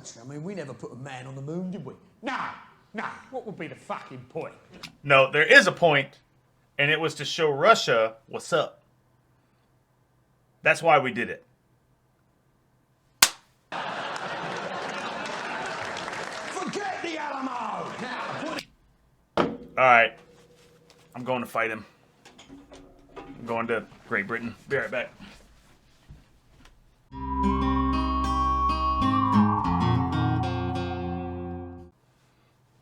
country. I mean, we never put a man on the moon, did we? No. What would be the fucking point? No, there is a point, and it was to show Russia what's up. That's why we did it. Forget the Alamo! Now, Alright. I'm going to fight him. I'm going to Great Britain. Be right back.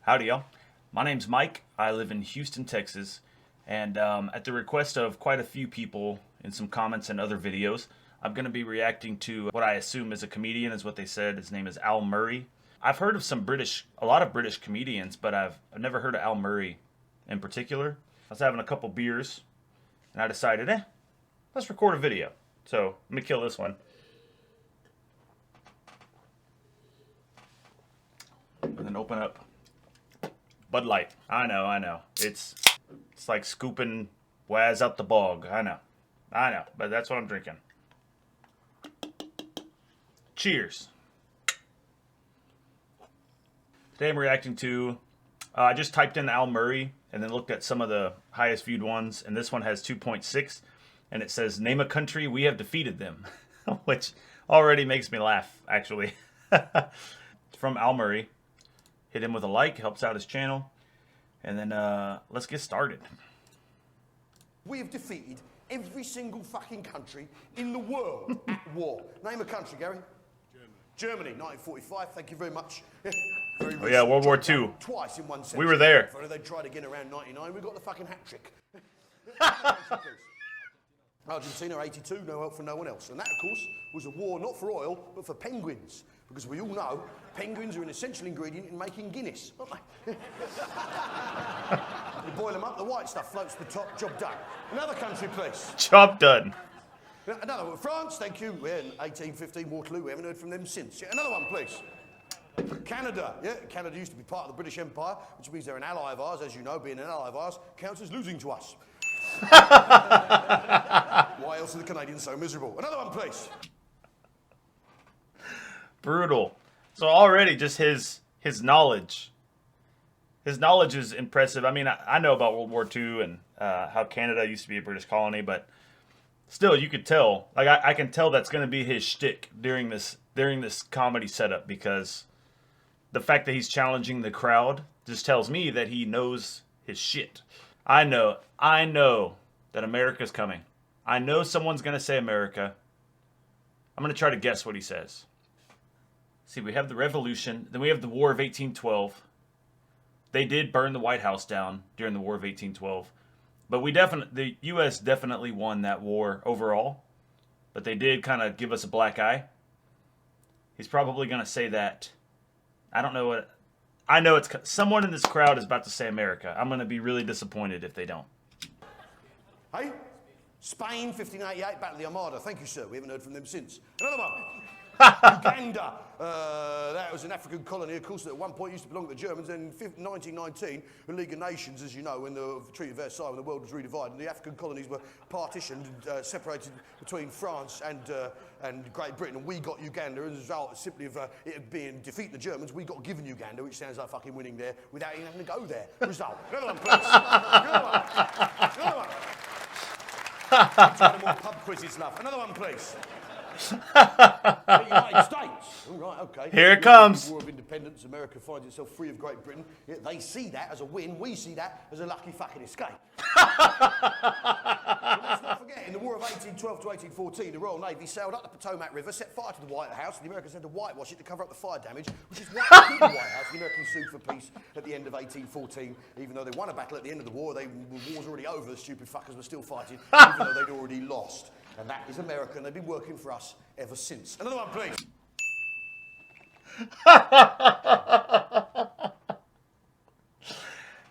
Howdy, y'all. My name's Mike. I live in Houston, Texas. And at the request of quite a few people in some comments and other videos, I'm going to be reacting to what I assume is a comedian, is what they said. His name is Al Murray. I've heard of a lot of British comedians, but I've never heard of Al Murray in particular. I was having a couple beers, and I decided, let's record a video. So, let me kill this one. And then open up Bud Light. I know. It's like scooping Waz out the bog. I know. But that's what I'm drinking. Cheers. Today I'm reacting to, I just typed in Al Murray and then looked at some of the highest viewed ones, and this one has 2.6, and it says, "Name a country, we have defeated them," which already makes me laugh, actually. It's from Al Murray. Hit him with a like, helps out his channel, and then let's get started. We have defeated every single fucking country in the world at war. Name a country, Gary. Germany, 1945. Thank you very much. Very Oh yeah, World War II. Twice in one century. We were there. If only they tried again around 99. We got the fucking hat trick. Argentina, 82. No help from no one else. And that, of course, was a war not for oil, but for penguins. Because we all know penguins are an essential ingredient in making Guinness, aren't they? You boil them up, the white stuff floats to the top, job done. Another country, please. Job done. Another one. France, thank you. We're in 1815 Waterloo. We haven't heard from them since. Yeah, another one, please. Canada. Yeah, Canada used to be part of the British Empire, which means they're an ally of ours. As you know, being an ally of ours counts as losing to us. Why else are the Canadians so miserable? Another one, please. Brutal. So already just his knowledge. His knowledge is impressive. I mean, I know about World War II and how Canada used to be a British colony, but still, you could tell. Like I can tell that's going to be his shtick during this comedy setup, because the fact that he's challenging the crowd just tells me that he knows his shit. I know that America's coming. I know someone's going to say America. I'm going to try to guess what he says. See, we have the Revolution, then we have the War of 1812. They did burn the White House down during the War of 1812. But the U.S. definitely won that war overall. But they did kind of give us a black eye. He's probably going to say that. I don't know what. I know it's someone in this crowd is about to say America. I'm going to be really disappointed if they don't. Hey? Spain, 1588, Battle of the Armada. Thank you, sir. We haven't heard from them since. Another one. Uganda. That was an African colony, of course, that at one point used to belong to the Germans. Then in 1919, the League of Nations, as you know, when the Treaty of Versailles, when the world was redivided, the African colonies were partitioned and separated between France and Great Britain. And we got Uganda as a result simply of it being defeating the Germans. We got given Uganda, which sounds like fucking winning there without even having to go there. Result. Another one, please. Another one. Another one. More pub quizzes, love. Another one, please. The United States. All right, okay. Here it comes. War of Independence. America finds itself free of Great Britain. Yeah, they see that as a win. We see that as a lucky fucking escape. Let's not forget, in the War of 1812 to 1814, the Royal Navy sailed up the Potomac River, set fire to the White House, and the Americans had to whitewash it to cover up the fire damage, which is why they the White House. The Americans sued for peace at the end of 1814. Even though they won a battle at the end of the war, the war's already over. The stupid fuckers were still fighting, even though they'd already lost. And that is America, and they've been working for us ever since. Another one, please.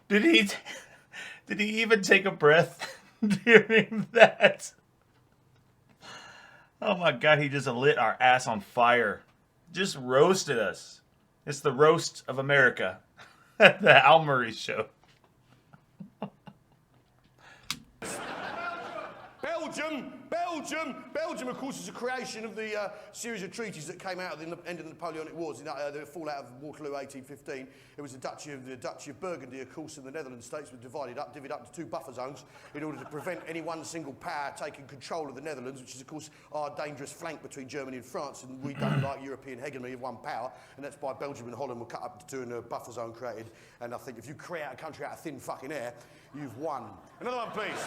Did he even take a breath during that? Oh my God, he just lit our ass on fire. Just roasted us. It's the roast of America. The Al Murray Show. Belgium, Belgium, of course, is a creation of the series of treaties that came out at the end of the Napoleonic Wars. The fallout of Waterloo 1815. It was the Duchy of Burgundy, of course, and the Netherlands states were divvied up to 2 buffer zones in order to prevent any one single power taking control of the Netherlands, which is, of course, our dangerous flank between Germany and France. And we don't like European hegemony of one power, and that's why Belgium and Holland were cut up to 2 and a buffer zone created. And I think if you create a country out of thin fucking air, you've won. Another one, please.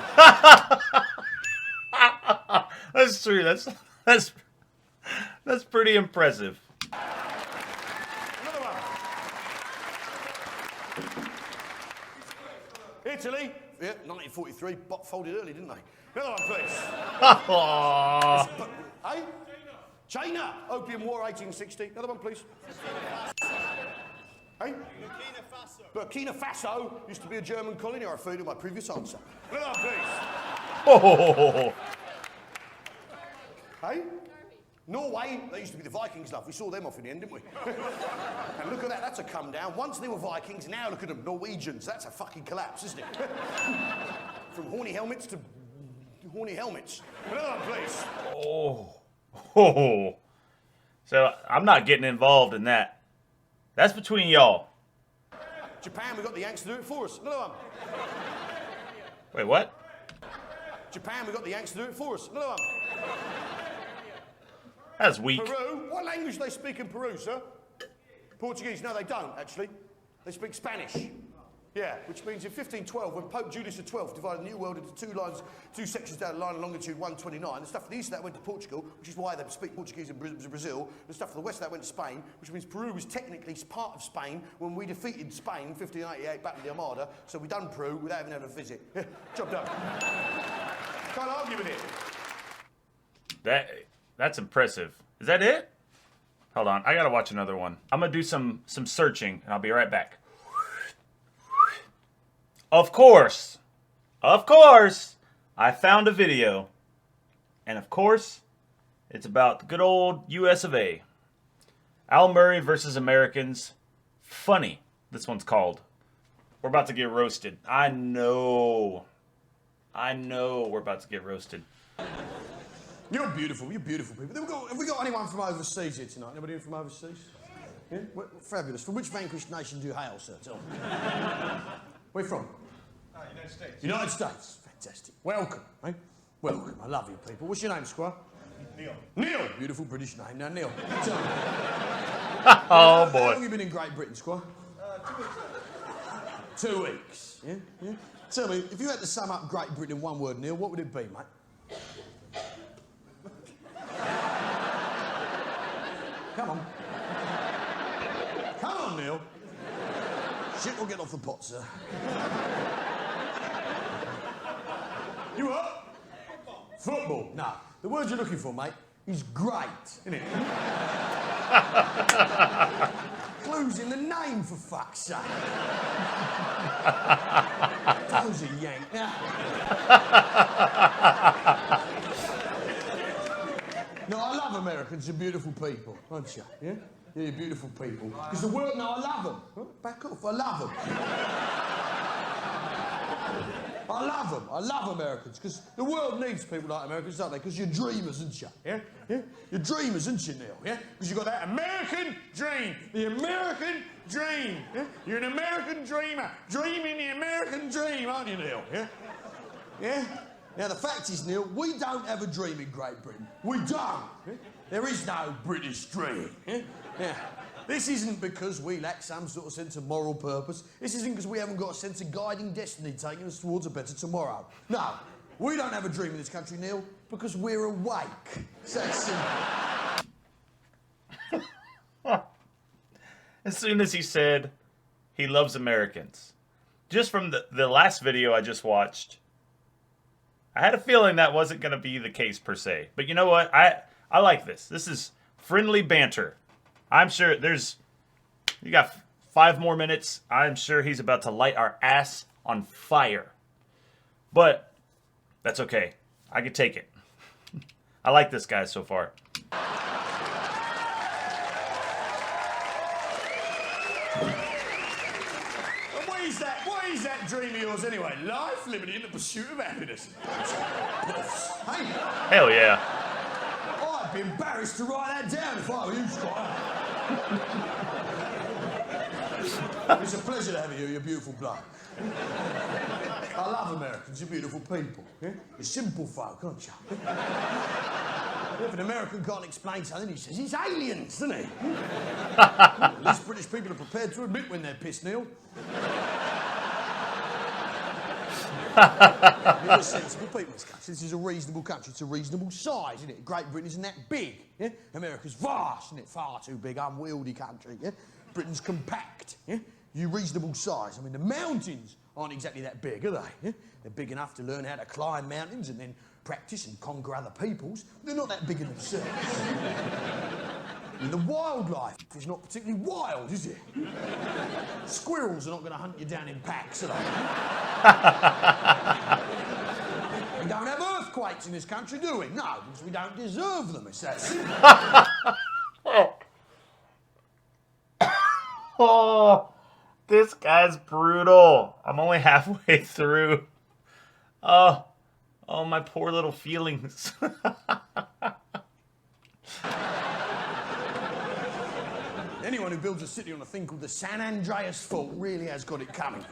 That's true. That's pretty impressive. Another one. Italy. Yeah, 1943. Folded early, didn't they? Another one, please. Hey? China. Opium War, 1860. Another one, please. Hey? Burkina Faso used to be a German colony. I referred to my previous answer. Another one, please. Oh. Hey? Norway, they used to be the Vikings, love. We saw them off in the end, didn't we? And look at that, that's a come down. Once they were Vikings, now look at them, Norwegians. That's a fucking collapse, isn't it? From horny helmets to horny helmets. Another one, please. Oh. So I'm not getting involved in that. That's between y'all. Japan, we got the Yanks to do it for us. Another one. Wait, what? Japan, we got the Yanks to do it for us. Another one. That's weak. Peru, what language do they speak in Peru, sir? Portuguese? No, they don't, actually. They speak Spanish. Yeah, which means in 1512, when Pope Julius XII divided the New World into 2 sections down the line of longitude 129, the stuff to the east of that went to Portugal, which is why they speak Portuguese in Brazil. The stuff to the west of that went to Spain, which means Peru was technically part of Spain when we defeated Spain in 1588, Battle of the Armada. So we done Peru without even having a visit. Job done. Can't argue with it. That's impressive. Is that it? Hold on, I gotta watch another one. I'm gonna do some searching, and I'll be right back. Of course, I found a video. And of course, it's about the good old US of A. Al Murray versus Americans. Funny, this one's called. We're about to get roasted. I know we're about to get roasted. You're beautiful people. Have we got anyone from overseas here tonight? Anybody from overseas? Yeah? Fabulous. From which vanquished nation do you hail, sir? Tell me. Where you from? United States. United States. Fantastic. Welcome, eh? Welcome. I love you people. What's your name, Squire? Neil. Neil. Beautiful British name. Now, Neil, tell me. Oh, boy. How long have you been in Great Britain, Squire? 2 weeks now. 2 weeks. Yeah? Tell me, if you had to sum up Great Britain in one word, Neil, what would it be, mate? Come on. Come on, Neil. Shit will get off the pot, sir. You what? Football. No. The word you're looking for, mate, is great, isn't it? Clues in the name, for fuck's sake. Those are yank. No, I love Americans. You're beautiful people, aren't you? Yeah? Yeah, you're beautiful people. Because the word, no, I love them. Huh? Back off, I love them. I love them. I love Americans. Because the world needs people like Americans, don't they? Because you're dreamers, aren't you? Yeah? Yeah? You're dreamers, aren't you, Neil? Yeah? Because you've got that American dream. The American dream. Yeah? You're an American dreamer. Dreaming the American dream, aren't you, Neil? Yeah? Yeah? Now, the fact is, Neil, we don't have a dream in Great Britain. We don't. Yeah? There is no British dream. Yeah? Yeah. This isn't because we lack some sort of sense of moral purpose. This isn't because we haven't got a sense of guiding destiny taking us towards a better tomorrow. No, we don't have a dream in this country, Neil, because we're awake. So that's simple. As soon as he said he loves Americans, just from the last video I just watched, I had a feeling that wasn't going to be the case per se. But you know what? I like this. This is friendly banter. I'm sure you got 5 more minutes. I'm sure he's about to light our ass on fire. But that's okay. I can take it. I like this guy so far. And what is What is that dream of yours anyway? Life, liberty, and the pursuit of happiness. Hey, Hell yeah. I'd be embarrassed to write that down if I were you, Squire. It's a pleasure to have you, you beautiful bloke. I love Americans, you're beautiful people. Yeah? You're simple folk, aren't you? If an American can't explain something, he says it's aliens, doesn't he? At least British people are prepared to admit when they're pissed, Neil. You're a sensible people in this country. This is a reasonable country. It's a reasonable size, isn't it? Great Britain isn't that big. Yeah? America's vast, isn't it? Far too big, unwieldy country. Yeah? Britain's compact. Yeah? You reasonable size. I mean, the mountains aren't exactly that big, are they? Yeah? They're big enough to learn how to climb mountains and then practice and conquer other peoples. They're not that big in themselves. I mean, the wildlife is not particularly wild, is it? Squirrels are not going to hunt you down in packs, are they? We don't have earthquakes in this country, do we? No, because we don't deserve them. It's that simple. Oh, this guy's brutal. I'm only halfway through. Oh, my poor little feelings. Anyone who builds a city on a thing called the San Andreas Fault really has got it coming.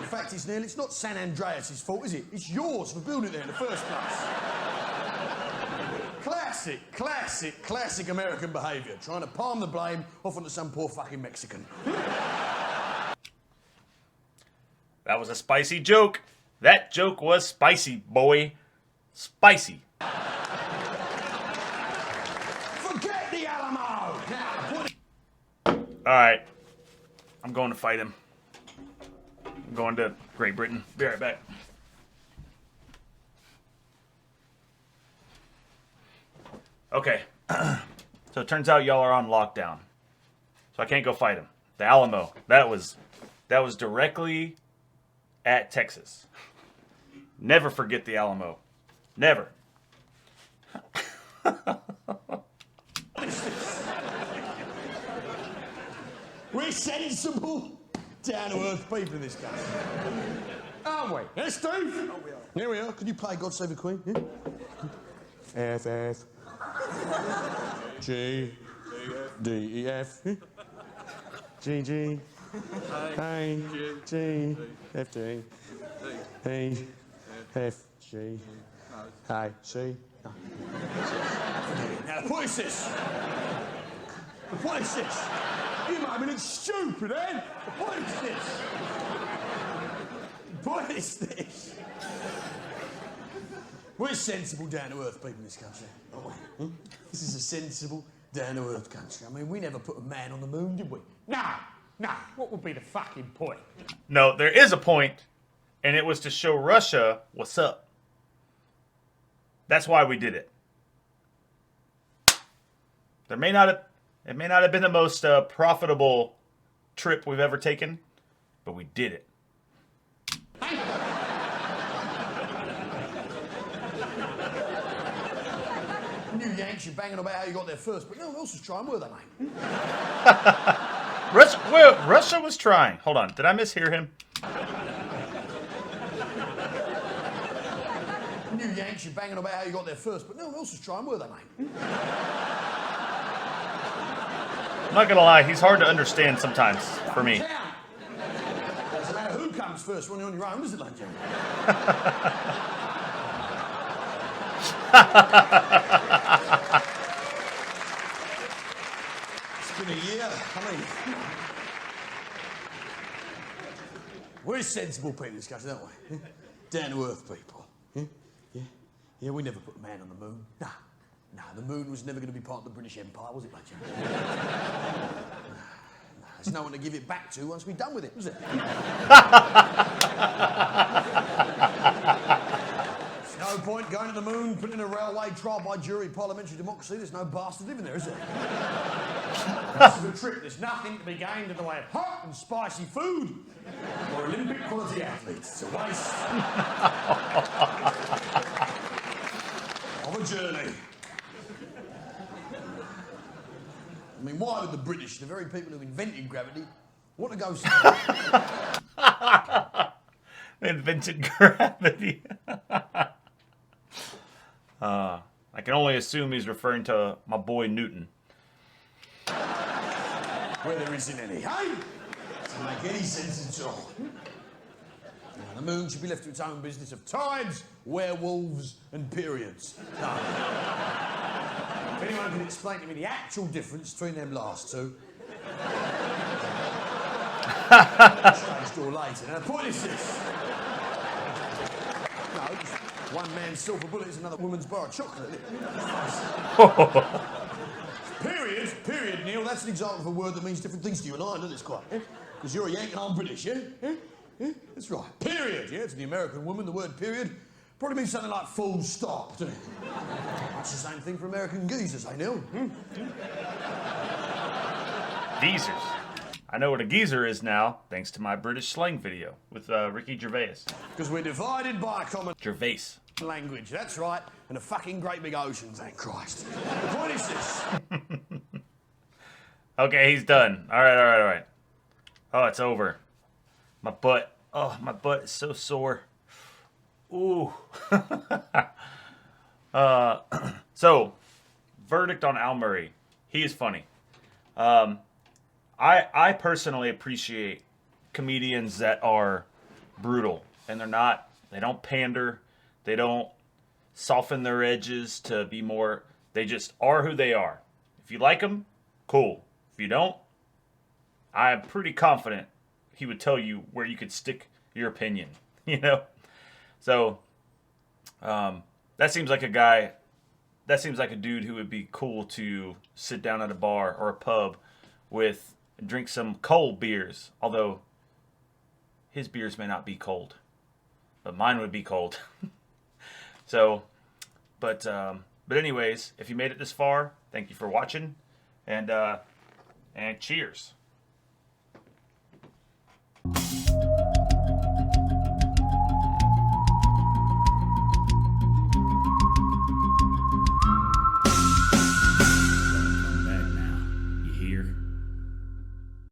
In fact, Neil, it's not San Andreas' fault, is it? It's yours for building it there in the first place. Classic American behaviour. Trying to palm the blame off onto some poor fucking Mexican. That was a spicy joke. That joke was spicy, boy. Spicy. Forget the Alamo! Now, put it... Alright. I'm going to fight him. I'm going to Great Britain. Be right back. Okay. So it turns out y'all are on lockdown. So I can't go fight him. The Alamo. That was directly at Texas. Never forget the Alamo. Never. We're sensible, down-to-earth people in this country. Aren't we? Yes, Steve? Oh, we are. Here we are. Can you play God Save the Queen? Yeah? F, F. G. D, E, F. G, G. A, G. F, D. E, F, G. A, C. Now, the point is this. The point is this. You might be looking stupid, eh? The point is this. The point is this. We're sensible, down-to-earth people in this country, aren't we? Hmm? This is a sensible, down-to-earth country. I mean, we never put a man on the moon, did we? No. What would be the fucking point? No, there is a point, and it was to show Russia what's up. That's why we did it. It may not have been the most profitable trip we've ever taken, but we did it. You Yanks, you're banging about how you got there first, but no one else was trying, were they, mate? Russia was trying. Hold on, did I mishear him? You Yanks, you're banging about how you got there first, but no one else was trying, were they, mate? I'm not gonna lie, he's hard to understand sometimes for me. Doesn't matter who comes first when you're on your own, does it, Lunch? It's been a year. I mean, we're sensible people in this country, aren't we? Down-to-earth people. Yeah, we never put a man on the moon. No, the moon was never going to be part of the British Empire, was it, Lunch? There's no one to give it back to once we're done with it, was it? There's no point going to the moon, putting in a railway, trial by jury, parliamentary democracy. There's no bastard living there, is there? This is a trip. There's nothing to be gained in the way of hot and spicy food or Olympic quality athletes. It's a waste of a journey. I mean, why would the British, the very people who invented gravity, What a ghost. Invented gravity. I can only assume he's referring to my boy Newton. Where there isn't any, hey? Doesn't make any sense at all. Now, the moon should be left to its own business of tides, werewolves, and periods. No. If anyone can explain to me the actual difference between them last two. Strange door later. Now, the point is this. No, one man's silver bullet is another woman's bar of chocolate. Period, Neil. That's an example of a word that means different things to you and I, isn't it, Squire? Because you're a Yank and I'm British, yeah? Yeah? That's right. Period, yeah? To the American woman, the word period probably means something like full stop, doesn't it? That's the same thing for American geezers, eh, Neil? Geezers. I know what a geezer is now, thanks to my British slang video with Ricky Gervais. Because we're divided by a common Gervais. language, that's right, and a fucking great big ocean, thank Christ. The point is this. Okay, he's done. All right. Oh, it's over. My butt. Oh, my butt is so sore. Ooh. So, verdict on Al Murray. He is funny. I personally appreciate comedians that are brutal and they don't pander, they don't soften their edges to be more, they just are who they are. If you like them, cool. If you don't, I'm pretty confident he would tell you where you could stick your opinion, you know? So, that seems like a dude who would be cool to sit down at a bar or a pub with, drink some cold beers, although his beers may not be cold, but mine would be cold. So, but anyways, if you made it this far, thank you for watching, and cheers.